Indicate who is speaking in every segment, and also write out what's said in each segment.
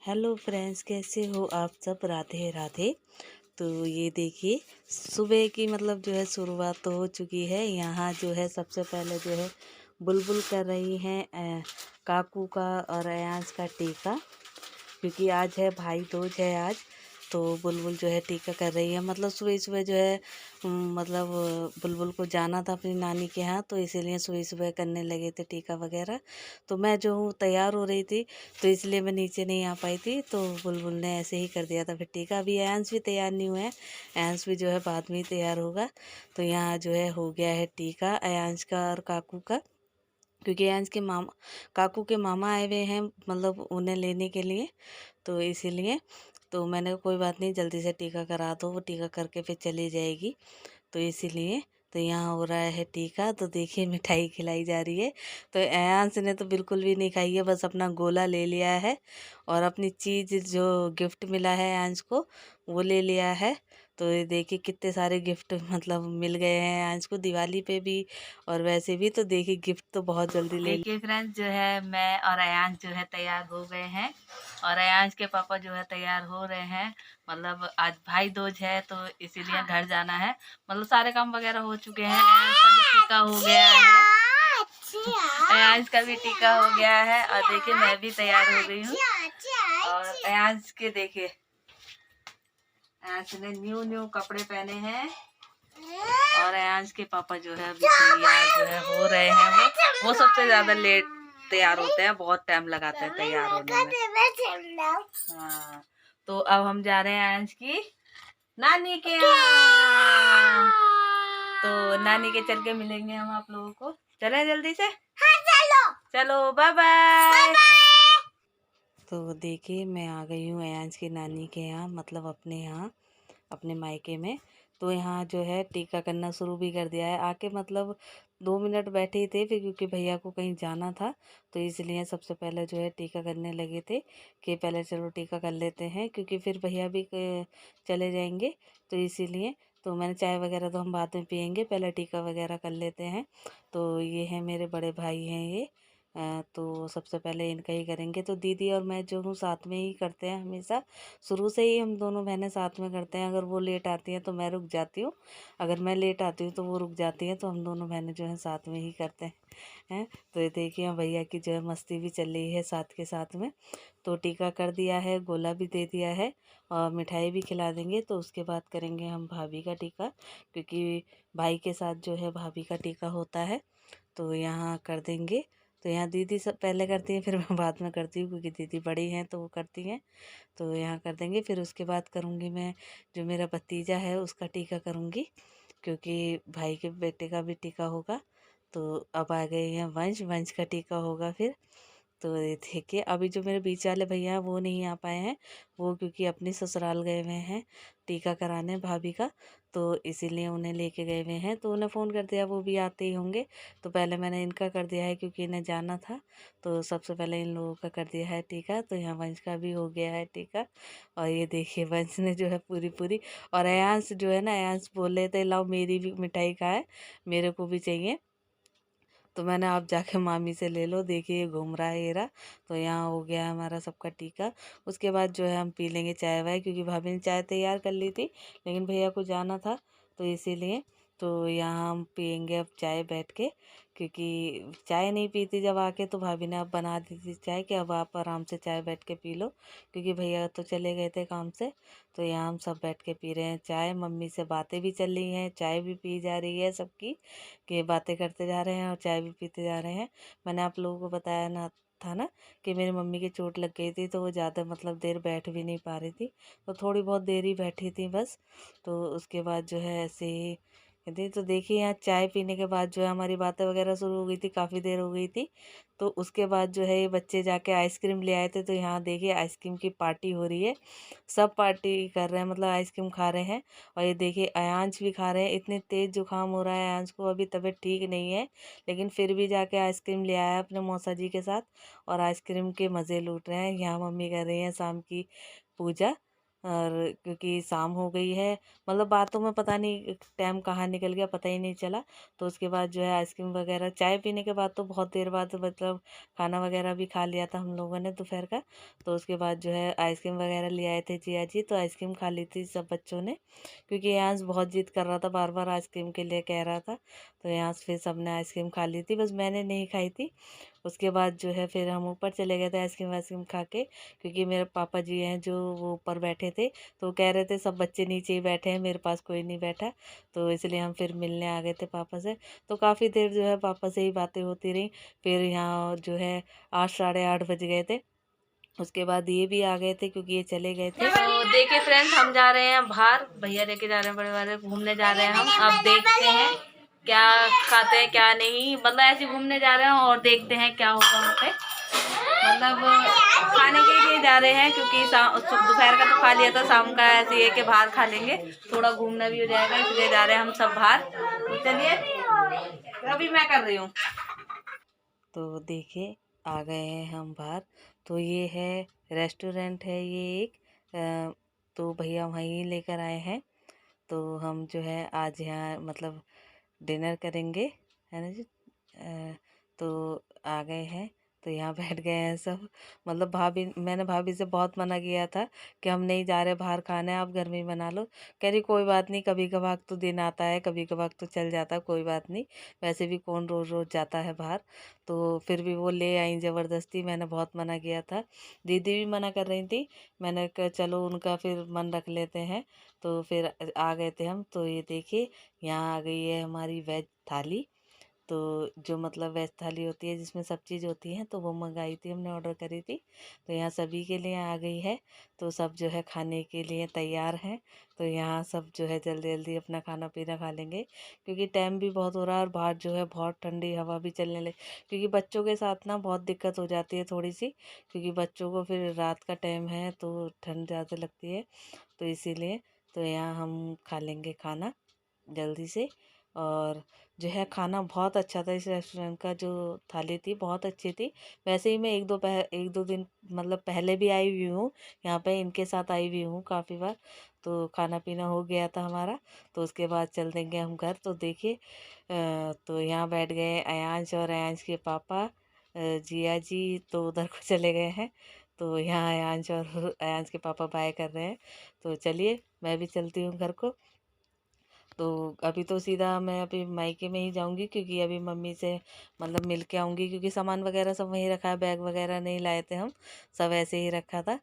Speaker 1: Hello friends, कैसे हो आप सब। राधे राधे। तो ये देखिए, सुबह की मतलब जो है शुरुआत तो हो चुकी है। यहाँ जो है सबसे पहले जो है बुलबुल कर रही हैं काकू का और अयांश का टीका, क्योंकि आज है भाई दूज है आज। तो बुलबुल जो है टीका कर रही है। मतलब सुबह सुबह जो है मतलब बुलबुल को जाना था अपनी नानी के यहाँ, तो इसीलिए सुबह सुबह करने लगे थे टीका वगैरह। तो मैं जो हूँ तैयार हो रही थी, तो इसलिए मैं नीचे नहीं आ पाई थी। तो बुलबुल ने ऐसे ही कर दिया था फिर टीका। अभी अयांश भी तैयार नहीं हुआ है, अयांश भी जो है बाद में ही तैयार होगा। तो यहाँ जो है हो गया है टीका अयांश का और काकू का, क्योंकि अयांश के मामा काकू के मामा आए हुए हैं, मतलब उन्हें लेने के लिए। तो इसीलिए तो मैंने कहा कोई बात नहीं, जल्दी से टीका करा दो, वो टीका करके फिर चली जाएगी। तो इसीलिए तो यहाँ हो रहा है टीका। तो देखिए मिठाई खिलाई जा रही है। तो अयांश ने तो बिल्कुल भी नहीं खाई है, बस अपना गोला ले लिया है और अपनी चीज़ जो गिफ्ट मिला है अयांश को वो ले लिया है। तो ये देखिए कितने सारे गिफ्ट मतलब मिल गए हैं अयांश को दिवाली पे भी, और वैसे भी। तो देखिए गिफ्ट तो बहुत जल्दी ले देखिए फ्रेंड्स, जो है मैं और अयांश जो है तैयार हो गए हैं, और अयांश के पापा जो है तैयार हो रहे हैं। मतलब आज भाई दूज है तो इसीलिए घर जाना है। मतलब सारे काम वगैरह हो चुके हैं। अयांश का भी टीका हो गया है, अयांश का भी टीका हो गया है। और देखिए मैं भी तैयार हो गई हूँ। और अयांश के देखिए, अयांश ने न्यू न्यू कपड़े पहने हैं। और अयांश के पापा जो है अभी तैयार जो है हो रहे हैं। वो सबसे ज्यादा लेट तैयार होते हैं, बहुत टाइम लगाते हैं तैयार होने में। हाँ, तो अब हम जा रहे हैं अयांश की नानी के यहाँ। तो नानी के चल के मिलेंगे हम आप लोगों को। चले जल्दी से। हाँ चलो चलो, बाय बाय। तो देखिए मैं आ गई हूँ अयांश की नानी के यहाँ, मतलब अपने यहाँ अपने मायके में। तो यहाँ जो है टीका करना शुरू भी कर दिया है आके। मतलब 2 मिनट बैठे ही थे फिर, क्योंकि भैया को कहीं जाना था। तो इसलिए सबसे पहले जो है टीका करने लगे थे कि पहले चलो टीका कर लेते हैं, क्योंकि फिर भैया भी चले जाएंगे। तो इसीलिए तो मैंने चाय वगैरह तो हम बाद में पियेंगे, पहले टीका वगैरह कर लेते हैं। तो ये है मेरे बड़े भाई हैं ये। तो सबसे पहले इनका ही करेंगे। तो दीदी और मैं जो हूँ साथ में ही करते हैं हमेशा, शुरू से ही हम दोनों बहनें साथ में करते हैं। अगर वो लेट आती हैं तो मैं रुक जाती हूँ, अगर मैं लेट आती हूँ तो वो रुक जाती हैं। तो हम दोनों बहनें जो हैं साथ में ही करते हैं। तो ये देखिए भैया की जो है मस्ती भी चल रही है साथ के साथ में। तो टीका कर दिया है, गोला भी दे दिया है और मिठाई भी खिला देंगे। तो उसके बाद करेंगे हम भाभी का टीका, क्योंकि भाई के साथ जो है भाभी का टीका होता है। तो यहाँ कर देंगे। तो यहाँ दीदी सब पहले करती हैं, फिर मैं बाद में करती हूँ, क्योंकि दीदी बड़ी हैं तो वो करती हैं। तो यहाँ कर देंगे, फिर उसके बाद करूँगी मैं जो मेरा भतीजा है उसका टीका करूँगी, क्योंकि भाई के बेटे का भी टीका होगा। तो अब आ गए हैं वंश, वंश का टीका होगा फिर। तो ये देखिए अभी जो मेरे बीच वाले भैया हैं वो नहीं आ पाए हैं, वो क्योंकि अपने ससुराल गए हुए हैं टीका कराने भाभी का। तो इसीलिए उन्हें लेके गए हुए हैं। तो उन्हें फ़ोन कर दिया, वो भी आते ही होंगे। तो पहले मैंने इनका कर दिया है क्योंकि इन्हें जाना था। तो सबसे पहले इन लोगों का कर दिया है टीका। तो यहाँ वंश का भी हो गया है टीका। और ये देखिए वंश ने जो है पूरी पूरी, और अयांश जो है ना, अयांश बोल रहे थे लाओ मेरी भी मिठाई खाए, मेरे को भी चाहिए। तो मैंने आप जाके मामी से ले लो, देखिए ये घूम रहा है ये रहा। तो यहाँ हो गया हमारा सबका टीका। उसके बाद जो है हम पी लेंगे चाय वाय, क्योंकि भाभी ने चाय तैयार कर ली थी, लेकिन भैया को जाना था तो इसीलिए। तो यहाँ हम पियेंगे अब चाय बैठ के, क्योंकि चाय नहीं पीती जब आके। तो भाभी ने अब बना दी थी चाय कि अब आप आराम से चाय बैठ के पी लो, क्योंकि भैया तो चले गए थे काम से। तो यहाँ हम सब बैठ के पी रहे हैं चाय। मम्मी से बातें भी चल रही हैं, चाय भी पी जा रही है सबकी, कि बातें करते जा रहे हैं और चाय भी पीते जा रहे हैं। मैंने आप लोगों को बताया ना था ना कि मेरी मम्मी की चोट लग गई थी, तो वो ज़्यादा मतलब देर बैठ भी नहीं पा रही थी। तो थोड़ी बहुत देर ही बैठी थी बस। तो उसके बाद जो है ऐसे ही थी। तो देखिए यहाँ चाय पीने के बाद जो है हमारी बातें वगैरह शुरू हो गई थी, काफ़ी देर हो गई थी। तो उसके बाद जो है ये बच्चे जाके आइसक्रीम ले आए थे। तो यहाँ देखिए आइसक्रीम की पार्टी हो रही है, सब पार्टी कर रहे हैं, मतलब आइसक्रीम खा रहे हैं। और ये देखिए अयांश भी खा रहे हैं। इतने तेज़ जुकाम हो रहा है अयांश को, अभी तबीयत ठीक नहीं है, लेकिन फिर भी जाके आइसक्रीम ले आया अपने मौसा जी के साथ, और आइसक्रीम के मज़े लूट रहे हैं। यहाँ मम्मी कर रही हैं शाम की पूजा, और क्योंकि शाम हो गई है, मतलब बातों में पता नहीं टाइम कहाँ निकल गया, पता ही नहीं चला। तो उसके बाद जो है आइसक्रीम वगैरह, चाय पीने के बाद तो बहुत देर बाद मतलब खाना वगैरह भी खा लिया था हम लोगों ने दोपहर का। तो उसके बाद जो है आइसक्रीम वगैरह ले आए थे जिया जी, तो आइसक्रीम खा ली थी सब बच्चों ने, क्योंकि यहाँ बहुत जिद कर रहा था, बार बार आइसक्रीम के लिए कह रहा था। तो यहाँ फिर सबने आइसक्रीम खा ली थी, बस मैंने नहीं खाई थी। उसके बाद जो है फिर हम ऊपर चले गए थे आइसक्रीम वाइसक्रीम खा के, क्योंकि मेरे पापा जी हैं जो वो ऊपर बैठे थे, तो कह रहे थे सब बच्चे नीचे ही बैठे हैं, मेरे पास कोई नहीं बैठा। तो इसलिए हम फिर मिलने आ गए थे पापा से। तो काफ़ी देर जो है पापा से ही बातें होती रही। फिर यहाँ जो है 8 साढ़े 8 बज गए थे। उसके बाद ये भी आ गए थे क्योंकि ये चले गए थे। तो देखिए फ्रेंड्स, हम जा रहे हैं बाहर, भैया लेके जा रहे हैं, बड़े वाले घूमने जा रहे हैं हम। अब देखते हैं क्या खाते हैं क्या नहीं, मतलब ऐसे घूमने जा रहे हैं और देखते हैं क्या होगा वहाँ पे। मतलब खाने के लिए जा रहे हैं, क्योंकि दोपहर का तो खा लिया था, शाम का ऐसे है कि बाहर खा लेंगे, थोड़ा घूमना भी हो जाएगा, इसलिए जा रहे हैं हम सब बाहर। तो चलिए अभी मैं कर रही हूँ। तो देखिए आ गए हैं हम बाहर। तो ये है रेस्टोरेंट है ये एक, तो भैया वहीं लेकर आए हैं। तो हम जो है आज यहाँ मतलब डिनर करेंगे, है ना जी। तो आ गए हैं, तो यहाँ बैठ गए हैं सब। मतलब मैंने भाभी से बहुत मना किया था कि हम नहीं जा रहे बाहर खाने, आप घर में ही बना लो। कह रही कोई बात नहीं, कभी कभार तो दिन आता है, कभी कभार तो चल जाता है, कोई बात नहीं, वैसे भी कौन रोज़ रोज़ जाता है बाहर। तो फिर भी वो ले आई ज़बरदस्ती, मैंने बहुत मना किया था, दीदी भी मना कर रही थी। मैंने कहा चलो उनका फिर मन रख लेते हैं। तो फिर आ गए थे हम। तो ये देखिए यहाँ आ गई है हमारी वेज थाली। तो जो मतलब वेज थाली होती है जिसमें सब चीज़ होती है, तो वो मंगाई थी हमने, ऑर्डर करी थी। तो यहाँ सभी के लिए आ गई है। तो सब जो है खाने के लिए तैयार हैं। तो यहाँ सब जो है जल्दी जल्दी अपना खाना पीना खा लेंगे, क्योंकि टाइम भी बहुत हो रहा है और बाहर जो है बहुत ठंडी हवा भी चलने लगी। क्योंकि बच्चों के साथ ना बहुत दिक्कत हो जाती है थोड़ी सी, क्योंकि बच्चों को फिर रात का टाइम है तो ठंड ज़्यादा लगती है, तो इसीलिए। तो यहाँ हम खा लेंगे खाना जल्दी से। और जो है खाना बहुत अच्छा था, इस रेस्टोरेंट का जो थाली थी बहुत अच्छी थी। वैसे ही मैं एक दो दिन मतलब पहले भी आई हुई हूँ यहाँ पे, इनके साथ आई हुई हूँ काफ़ी बार। तो खाना पीना हो गया था हमारा। तो उसके बाद चल देंगे हम घर। तो देखिए तो यहाँ बैठ गए अयांश और अयांश के पापा, जिया जी तो उधर को चले गए हैं। तो यहाँ अयांश और अयांश के पापा बाय कर रहे हैं। तो चलिए मैं भी चलती हूँ घर को। तो अभी तो सीधा मैं अभी मायके में ही जाऊंगी, क्योंकि अभी मम्मी से मतलब मिल के आऊँगी, क्योंकि सामान वगैरह सब वहीं रखा है, बैग वगैरह नहीं लाए थे हम, सब ऐसे ही रखा था।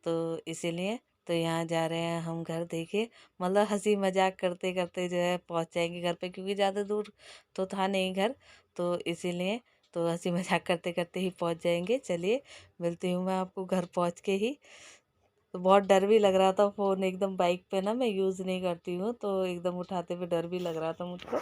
Speaker 1: तो इसीलिए तो यहाँ जा रहे हैं हम घर। देखिए मतलब हंसी मजाक करते करते जो है पहुँच जाएंगे घर पे, क्योंकि ज़्यादा दूर तो था नहीं घर, तो इसीलिए तो हंसी मजाक करते करते ही पहुँच जाएंगे। चलिए मिलती हूँ मैं आपको घर पहुँच के ही। तो बहुत डर भी लग रहा था, फ़ोन एकदम बाइक पे ना मैं यूज़ नहीं करती हूँ, तो एकदम उठाते हुए डर भी लग रहा था मुझको।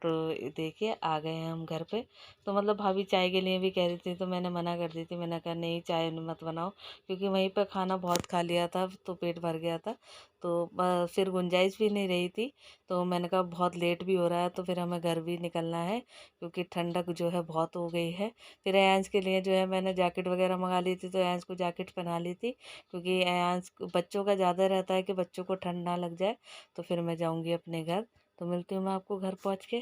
Speaker 1: तो देखिए आ गए हैं हम घर पे। तो मतलब भाभी चाय के लिए भी कह रही थी, तो मैंने मना कर दी थी, मैंने कहा नहीं चाय मत बनाओ, क्योंकि वहीं पर खाना बहुत खा लिया था तो पेट भर गया था। तो फिर गुंजाइश भी नहीं रही थी। तो मैंने कहा बहुत लेट भी हो रहा है, तो फिर हमें घर भी निकलना है, क्योंकि ठंडक जो है बहुत हो गई है। फिर अयांश के लिए जो है मैंने जैकेट वगैरह मंगा ली थी, तो अयांश को जैकेट पहना ली थी, क्योंकि बच्चों का ज़्यादा रहता है कि बच्चों को ठंड ना लग जाए। तो फिर मैं जाऊंगी अपने घर। तो मिलती हूँ मैं आपको घर पहुँच के।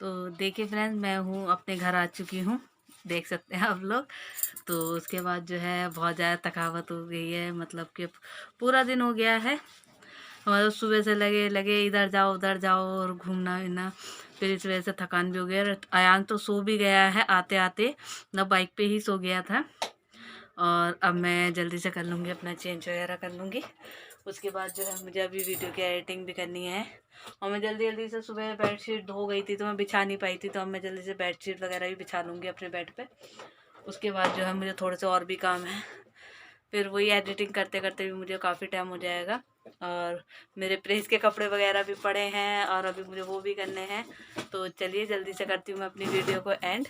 Speaker 1: तो देखिए फ्रेंड्स, मैं हूँ अपने घर आ चुकी हूँ, देख सकते हैं आप लोग। तो उसके बाद जो है बहुत ज़्यादा थकावट हो गई है, मतलब कि पूरा दिन हो गया है हमारा, सुबह से लगे लगे इधर जाओ उधर जाओ और घूमना फिरना। फिर इस वजह से थकान भी हो गया। अयान तो सो भी गया है आते आते, ना बाइक पे ही सो गया था। और अब मैं जल्दी से कर लूँगी, अपना चेंज वगैरह कर लूँगी। उसके बाद जो है मुझे अभी वीडियो की एडिटिंग भी करनी है। और मैं जल्दी जल्दी से सुबह बेडशीट धो गई थी तो मैं बिछा नहीं पाई थी, तो अब मैं जल्दी से बेडशीट वगैरह भी बिछा लूँगी अपने बेड पे। उसके बाद जो है मुझे थोड़े से और भी काम है, फिर वही एडिटिंग करते करते भी मुझे काफ़ी टाइम हो जाएगा। और मेरे प्रेस के कपड़े वगैरह भी पड़े हैं और अभी मुझे वो भी करने हैं। तो चलिए जल्दी से करती हूँ मैं अपनी वीडियो को एंड।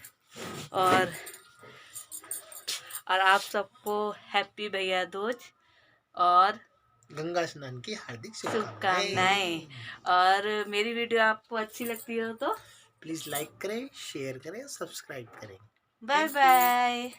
Speaker 1: और आप सबको हैप्पी भैया दूज और
Speaker 2: गंगा स्नान की हार्दिक
Speaker 1: शुभकामनाएं। और मेरी वीडियो आपको अच्छी लगती हो तो
Speaker 2: प्लीज लाइक करें, शेयर करें, सब्सक्राइब करें।
Speaker 1: Bye bye.